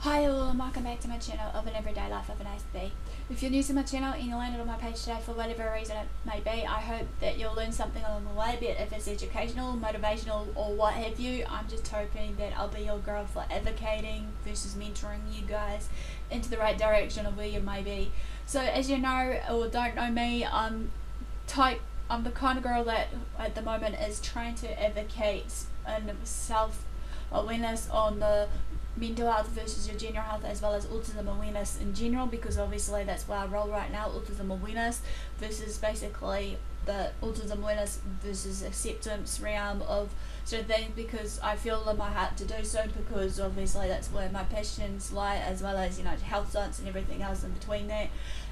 Hi all and welcome back to my channel of an everyday life of an Aspie. If you're new to my channel and you landed on my page today for whatever reason it may be, I hope that you'll learn something along the way, be it if it's educational, motivational or what have you. I'm just hoping that I'll be your girl for advocating versus mentoring you guys into the right direction of where you may be. So as you know or don't know me, I'm the kind of girl that at the moment is trying to advocate and self-awareness on the mental health versus your general health, as well as autism awareness in general, because obviously that's where I roll right now. Autism awareness versus basically the autism awareness versus acceptance realm of certain things, because I feel in my heart to do so, because obviously that's where my passions lie, as well as, you know, health science and everything else in between that.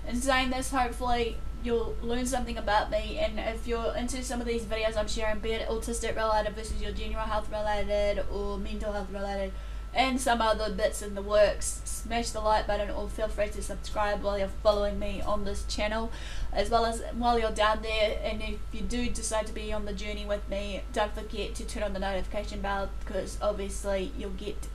In saying this, hopefully you'll learn something about me, and if you're into some of these videos I'm sharing, be it autistic related versus your general health related or mental health related and some other bits in the works, smash the like button or feel free to subscribe while you're following me on this channel, as well as while you're down there. And if you do decide to be on the journey with me, don't forget to turn on the notification bell, because obviously you'll get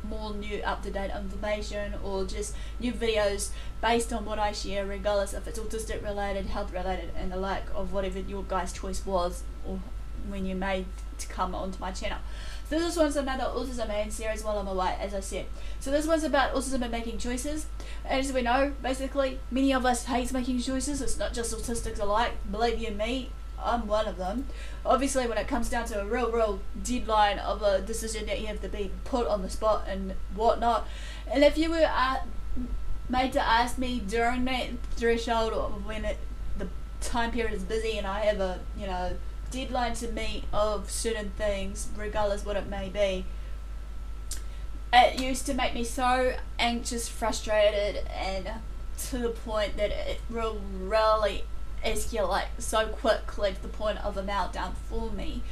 more new up-to-date information or just new videos based on what I share, regardless if it's autistic related, health related and the like of whatever your guys' choice was or when you made to come onto my channel. So this one's another autism and series while I'm away, as I said. So this one's about autism and making choices. As we know, basically, many of us hate making choices. It's not just autistics alike. Believe you me, I'm one of them. Obviously, when it comes down to a real deadline of a decision that you have to be put on the spot and whatnot, and if you were made to ask me during that threshold of when the time period is busy and I have a, you know, deadline to meet of certain things, regardless what it may be, it used to make me so anxious, frustrated, and to the point that it will really escalate so quickly to the point of a meltdown for me.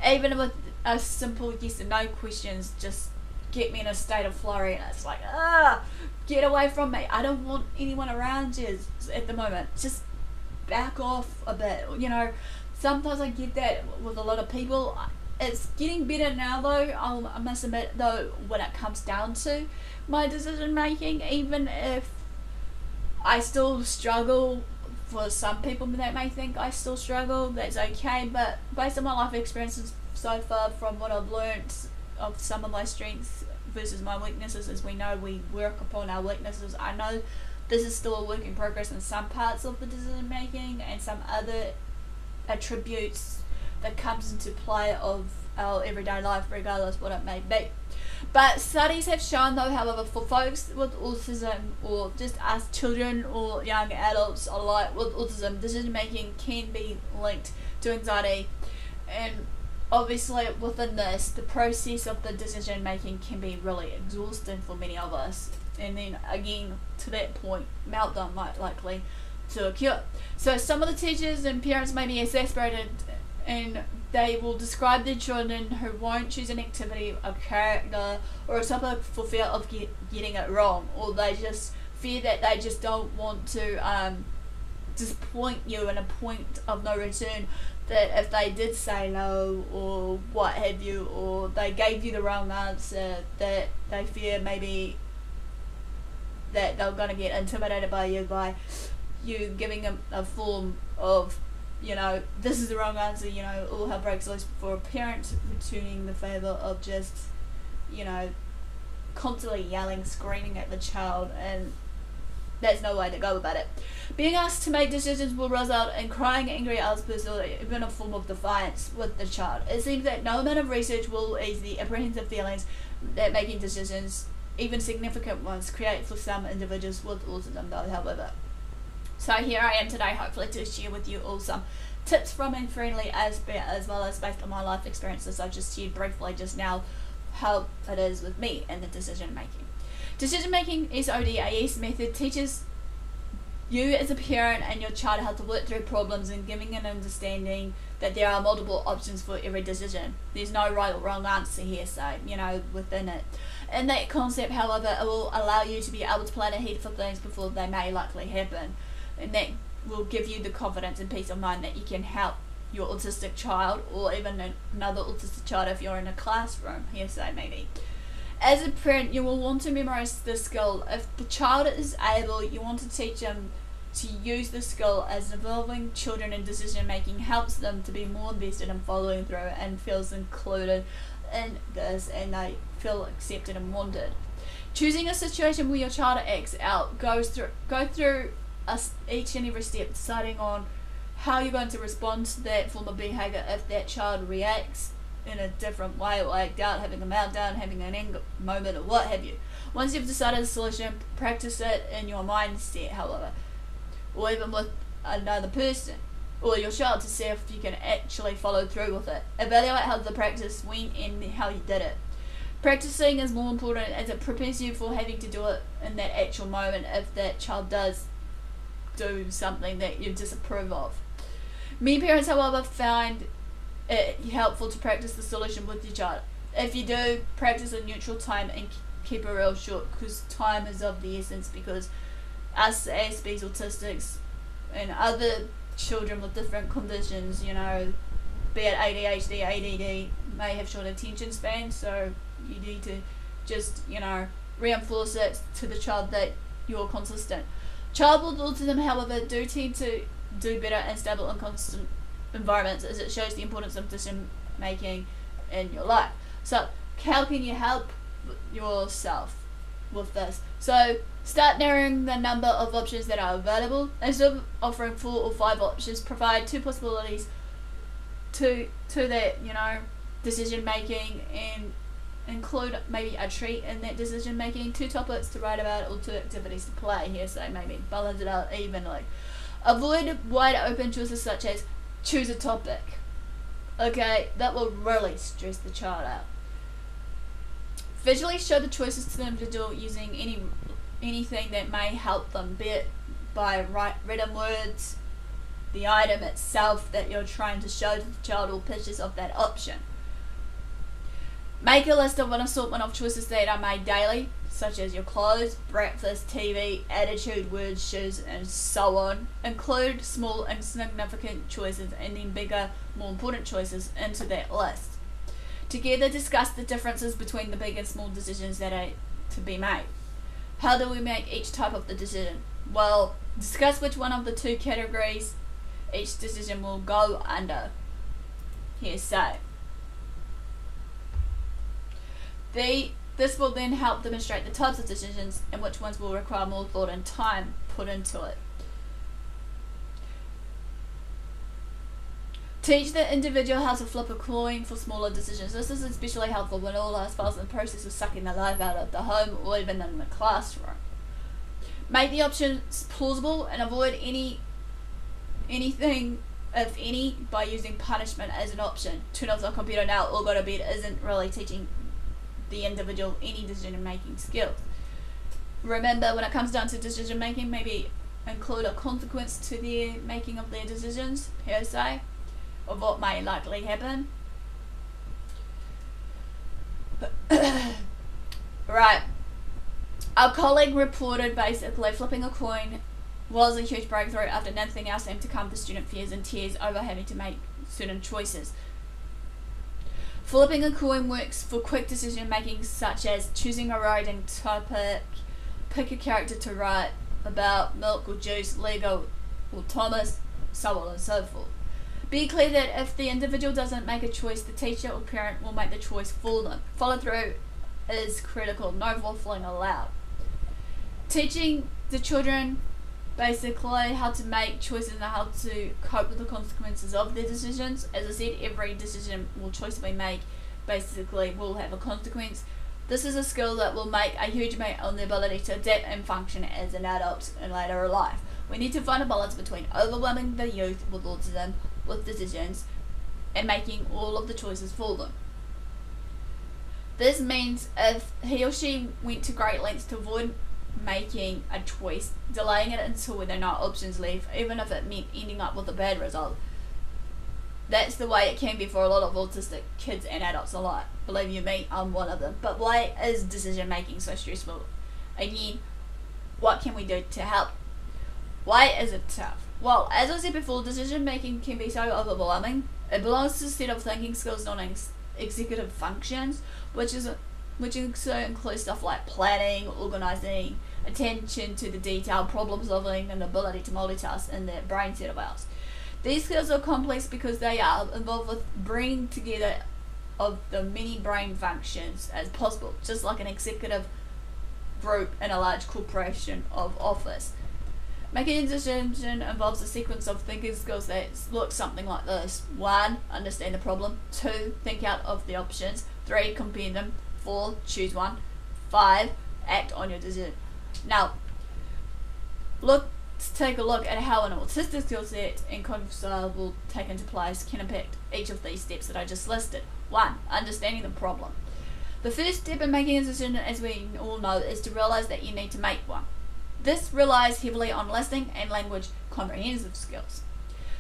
Even with a simple yes and no questions just get me in a state of flurry, and it's like, get away from me, I don't want anyone around you at the moment, just back off a bit, you know. Sometimes I get that with a lot of people. It's getting better now though, I must admit though, when it comes down to my decision making, even if I still struggle. For some people that may think I still struggle, that's okay, but based on my life experiences so far, from what I've learned of some of my strengths versus my weaknesses, as we know we work upon our weaknesses, I know this is still a work in progress in some parts of the decision making and some other attributes that comes into play of our everyday life, regardless what it may be. But studies have shown though, however, for folks with autism, or just as children or young adults alike with autism, decision making can be linked to anxiety, and obviously within this, the process of the decision making can be really exhausting for many of us, and then again to that point, meltdown might likely to occur. So some of the teachers and parents may be exasperated, and they will describe their children who won't choose an activity, a character, or something for fear of getting it wrong, or they just fear that they just don't want to disappoint you in a point of no return, that if they did say no or what have you, or they gave you the wrong answer, that they fear maybe that they're going to get intimidated by you giving them a form of, you know, this is the wrong answer, you know, all hell breaks loose for a parent, returning the favour of just, you know, constantly yelling, screaming at the child, and there's no way to go about it. Being asked to make decisions will result in crying, angry outbursts, or even a form of defiance with the child. It seems that no amount of research will ease the apprehensive feelings that making decisions, even significant ones, create for some individuals with autism though, however. So here I am today, hopefully to share with you all some tips from a friendly Aspie, as well as based on my life experiences I just shared briefly just now, how it is with me and the decision making. Decision making SODAS method teaches you as a parent and your child how to work through problems, and giving an understanding that there are multiple options for every decision. There's no right or wrong answer here, so, you know, within it. And that concept, however, it will allow you to be able to plan ahead for things before they may likely happen. And that will give you the confidence and peace of mind that you can help your autistic child, or even another autistic child if you're in a classroom, here say maybe. as a parent, you will want to memorize this skill. If the child is able, you want to teach them to use the skill, as involving children in decision making helps them to be more invested in following through and feels included in this, and they feel accepted and wanted. Choosing a situation where your child acts out, go through each and every step, deciding on how you're going to respond to that form of behaviour if that child reacts in a different way, or act out, having a meltdown, having an anger moment, or what have you. Once you've decided a solution, practice it in your mindset, however, or even with another person or your child, to see if you can actually follow through with it. Evaluate how the practice went and how you did it. Practicing is more important as it prepares you for having to do it in that actual moment if that child does do something that you disapprove of. Many parents, however, find it helpful to practice the solution with your child. If you do, practice a neutral time and keep it real short, because time is of the essence, because us Aspies, Autistics, and other children with different conditions, you know, be it ADHD, ADD, may have short attention spans, so you need to just, you know, reinforce it to the child that you're consistent. Child with autism, however, do tend to do better in stable and constant environments, as it shows the importance of decision making in your life. So how can you help yourself with this? So start narrowing the number of options that are available. Instead of offering 4 or 5 options, provide 2 possibilities to that, you know, decision making, and include maybe a treat in that decision making, 2 topics to write about, or 2 activities to play here, so maybe balance it out evenly. Avoid wide open choices such as choose a topic. Okay, that will really stress the child out. Visually show the choices to the individual using anything that may help them, be it by written words, the item itself that you're trying to show to the child, or pictures of that option. Make a list of an assortment of choices that are made daily, such as your clothes, breakfast, TV, attitude, words, shoes, and so on. Include small, insignificant choices and then bigger, more important choices into that list. Together, discuss the differences between the big and small decisions that are to be made. How do we make each type of the decision? Well, discuss which one of the 2 categories each decision will go under. Here's say. This will then help demonstrate the types of decisions and which ones will require more thought and time put into it. Teach the individual how to flip a coin for smaller decisions. This is especially helpful when all else fails in the process of sucking the life out of the home or even in the classroom. Make the options plausible and avoid anything, if any, by using punishment as an option. Turn off the computer now or go to bed isn't really teaching the individual any decision making skills. Remember, when it comes down to decision making, maybe include a consequence to their making of their decisions, per se, of what may likely happen. Right. Our colleague reported basically flipping a coin was a huge breakthrough after nothing else seemed to calm the student fears and tears over having to make certain choices. Flipping a coin works for quick decision making, such as choosing a writing topic, pick a character to write about, milk or juice, Lego or Thomas, so on and so forth. Be clear that if the individual doesn't make a choice, the teacher or parent will make the choice for them. Follow through is critical, no waffling allowed. Teaching the children basically how to make choices and how to cope with the consequences of their decisions. As I said, every decision or choice we make basically will have a consequence. This is a skill that will make a huge impact on the ability to adapt and function as an adult in later life. We need to find a balance between overwhelming the youth with autism with decisions and making all of the choices for them. This means if he or she went to great lengths to avoid making a choice, delaying it until there are no options left, even if it meant ending up with a bad result. That's the way it can be for a lot of autistic kids and adults alike. Believe you me, I'm one of them. But why is decision making so stressful? Again, what can we do to help? Why is it tough? Well, as I said before, decision making can be so overwhelming. It belongs to a set of thinking skills, not executive functions, which is which also includes stuff like planning, organising, attention to the detail, problem solving, and ability to multitask in their brain set of ours. These skills are complex because they are involved with bringing together of the many brain functions as possible, just like an executive group in a large corporation of office. Making a decision involves a sequence of thinking skills that look something like this. 1. Understand the problem. 2. Think out of the options. 3. Compare them. 4. Choose one. 5. Act on your decision. Now, let's take a look at how an autistic skill set and cognitive style will take into place can impact each of these steps that I just listed. 1. Understanding the problem. The first step in making a decision, as we all know, is to realize that you need to make one. This relies heavily on listening and language comprehensive skills.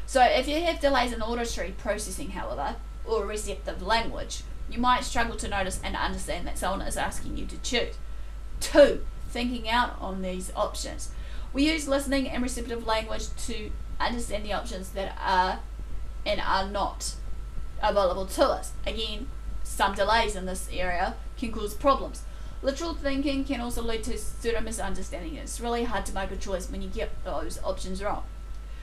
So if you have delays in auditory processing, however, or receptive language, you might struggle to notice and understand that someone is asking you to choose. 2. Thinking out on these options. We use listening and receptive language to understand the options that are and are not available to us. Again, some delays in this area can cause problems. Literal thinking can also lead to pseudo misunderstanding. It's really hard to make a choice when you get those options wrong.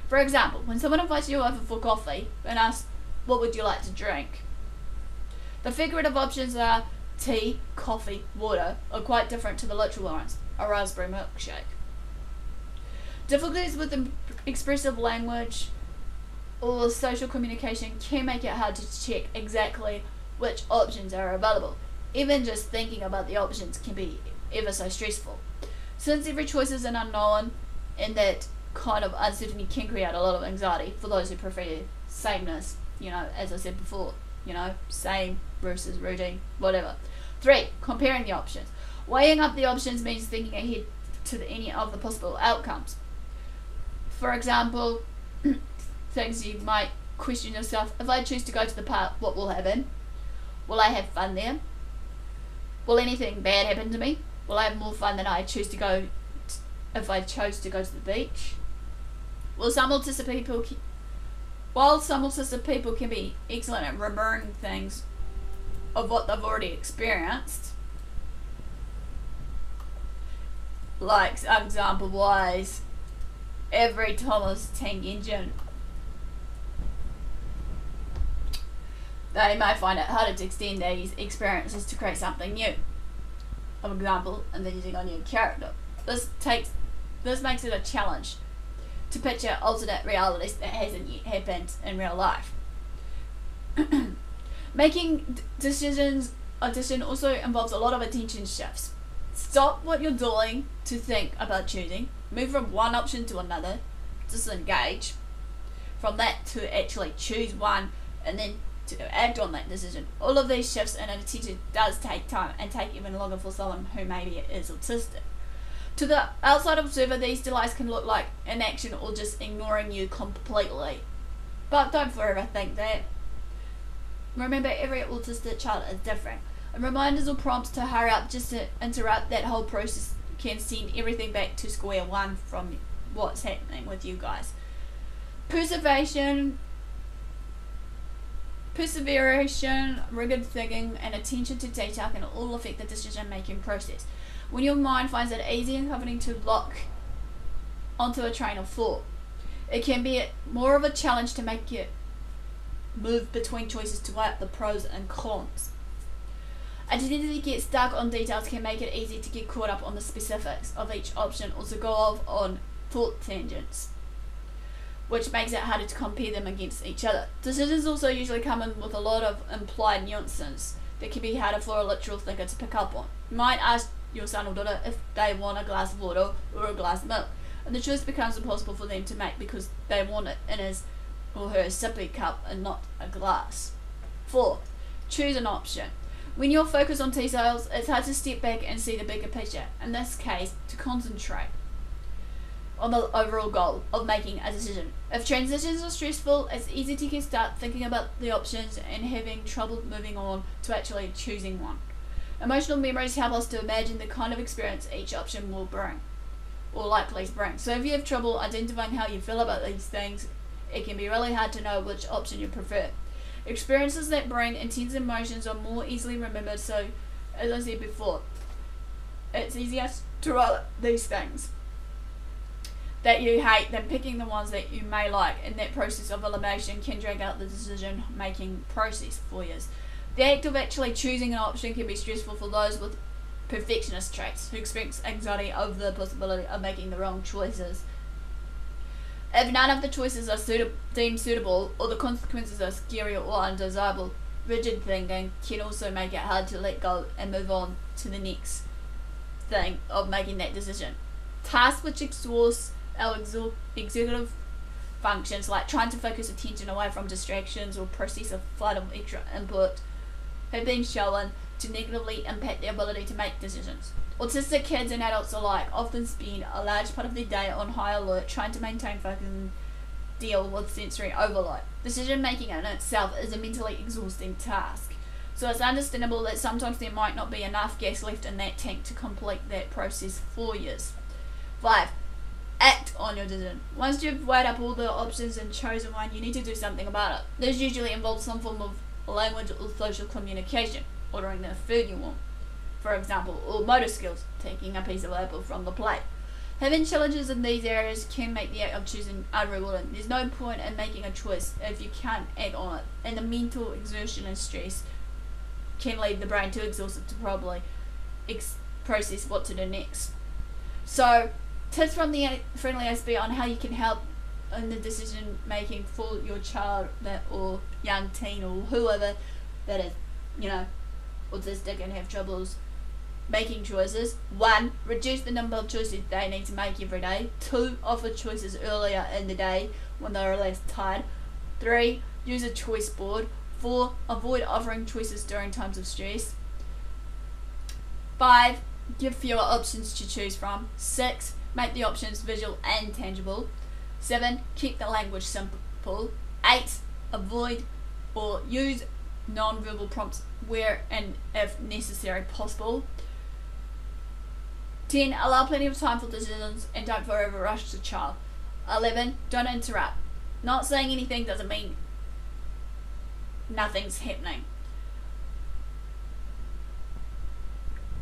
For example, when someone invites you over for coffee and asks, what would you like to drink? The figurative options are tea, coffee, water are quite different to the literal ones, a raspberry milkshake. Difficulties with expressive language or social communication can make it hard to check exactly which options are available. Even just thinking about the options can be ever so stressful. Since every choice is an unknown, and that kind of uncertainty can create a lot of anxiety for those who prefer sameness, as I said before, same versus routine, whatever. 3. Comparing the options. Weighing up the options means thinking ahead to any of the possible outcomes. For example, things you might question yourself: if I choose to go to the park, what will happen? Will I have fun there? Will anything bad happen to me? Will I have more fun than if I chose to go to the beach? While some autistic people can be excellent at remembering things of what they've already experienced, like example wise, every Thomas Tank Engine, they may find it harder to extend these experiences to create something new. For example, envisioning a new character. This makes it a challenge to picture alternate realities that hasn't yet happened in real life. Making decisions audition also involves a lot of attention shifts. Stop what you're doing to think about choosing. Move from one option to another. Disengage from that to actually choose one, and then to act on that decision. All of these shifts in attention does take time, and take even longer for someone who maybe is autistic. To the outside observer, these delays can look like inaction or just ignoring you completely. But don't forever think that. Remember, every autistic child is different, and reminders or prompts to hurry up just to interrupt that whole process can send everything back to square one from what's happening with you guys. Perseveration, rigid thinking, and attention to detail can all affect the decision-making process. When your mind finds it easy and comforting to lock onto a train of thought, it can be more of a challenge to make it move between choices to weigh up the pros and cons. A tendency to get stuck on details can make it easy to get caught up on the specifics of each option, or to go off on thought tangents, which makes it harder to compare them against each other. Decisions also usually come in with a lot of implied nuances that can be harder for a literal thinker to pick up on. You might ask your son or daughter if they want a glass of water or a glass of milk, and the choice becomes impossible for them to make because they want it in his or her sippy cup and not a glass. 4. Choose an option. When you're focused on details, it's hard to step back and see the bigger picture. In this case, to concentrate on the overall goal of making a decision. If transitions are stressful, it's easy to start thinking about the options and having trouble moving on to actually choosing one. Emotional memories help us to imagine the kind of experience each option will bring, or likely bring. So if you have trouble identifying how you feel about these things, it can be really hard to know which option you prefer. Experiences that bring intense emotions are more easily remembered, so as I said before, it's easier to write these things that you hate than picking the ones that you may like, and that process of elimination can drag out the decision making process for you. The act of actually choosing an option can be stressful for those with perfectionist traits who experience anxiety over the possibility of making the wrong choices. If none of the choices are deemed suitable, or the consequences are scary or undesirable, rigid thinking can also make it hard to let go and move on to the next thing of making that decision. Tasks which exhaust our executive functions, like trying to focus attention away from distractions or process a flood of extra input, have been shown to negatively impact their ability to make decisions. Autistic kids and adults alike often spend a large part of their day on high alert, trying to maintain focus and deal with sensory overload. Decision making in itself is a mentally exhausting task, so it's understandable that sometimes there might not be enough gas left in that tank to complete that process for you. 5. Act on your decision. Once you've weighed up all the options and chosen one, you need to do something about it. This usually involves some form of language or social communication, ordering the food you want, for example, or motor skills, taking a piece of apple from the plate. Having challenges in these areas can make the act of choosing unrewarding. There's no point in making a choice if you can't act on it, and the mental exertion and stress can leave the brain too exhausted to probably process what to do next. So, tips from the friendly Aspie on how you can help in the decision making for your child or young teen or whoever that is, autistic and have troubles making choices. 1. Reduce the number of choices they need to make every day. 2. Offer choices earlier in the day when they are less tired. 3. Use a choice board. 4. Avoid offering choices during times of stress. 5. Give fewer options to choose from. 6. Make the options visual and tangible. 7. Keep the language simple. 8. Avoid or use non-verbal prompts where and if necessary possible. 10. Allow plenty of time for decisions and don't forever rush the child. 11. Don't interrupt. Not saying anything doesn't mean nothing's happening.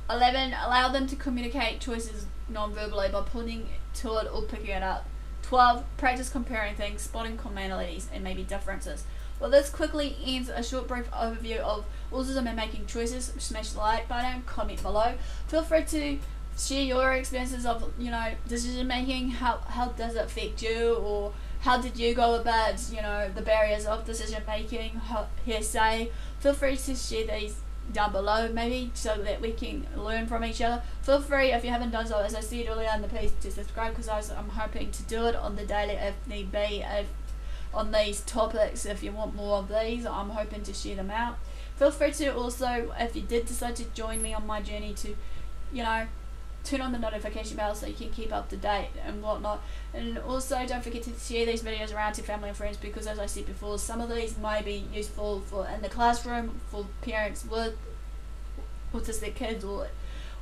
11. Allow them to communicate choices non-verbally by pointing to it or picking it up. 12. Practice comparing things, spotting commonalities and maybe differences. Well, this quickly ends a short brief overview of autism and making choices. Smash the like button, comment below. Feel free to share your experiences of decision making. How does it affect you, or how did you go about the barriers of decision making? Hearsay. Feel free to share these down below, maybe so that we can learn from each other. Feel free, if you haven't done so, as I said earlier in the piece, to subscribe, because I'm hoping to do it on the daily if need be, on these topics. If you want more of these, I'm hoping to share them out. Feel free to also, if you did decide to join me on my journey, to turn on the notification bell so you can keep up to date and whatnot. And also don't forget to share these videos around to family and friends, because as I said before, some of these may be useful for in the classroom for parents with autistic kids or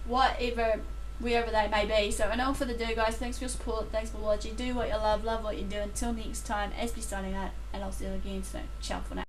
whatever, wherever they may be. So enough for the do, guys. Thanks for your support, thanks for watching. Do what you love what you do. Until next time, Aspie signing out, and I'll see you again soon. Ciao for now.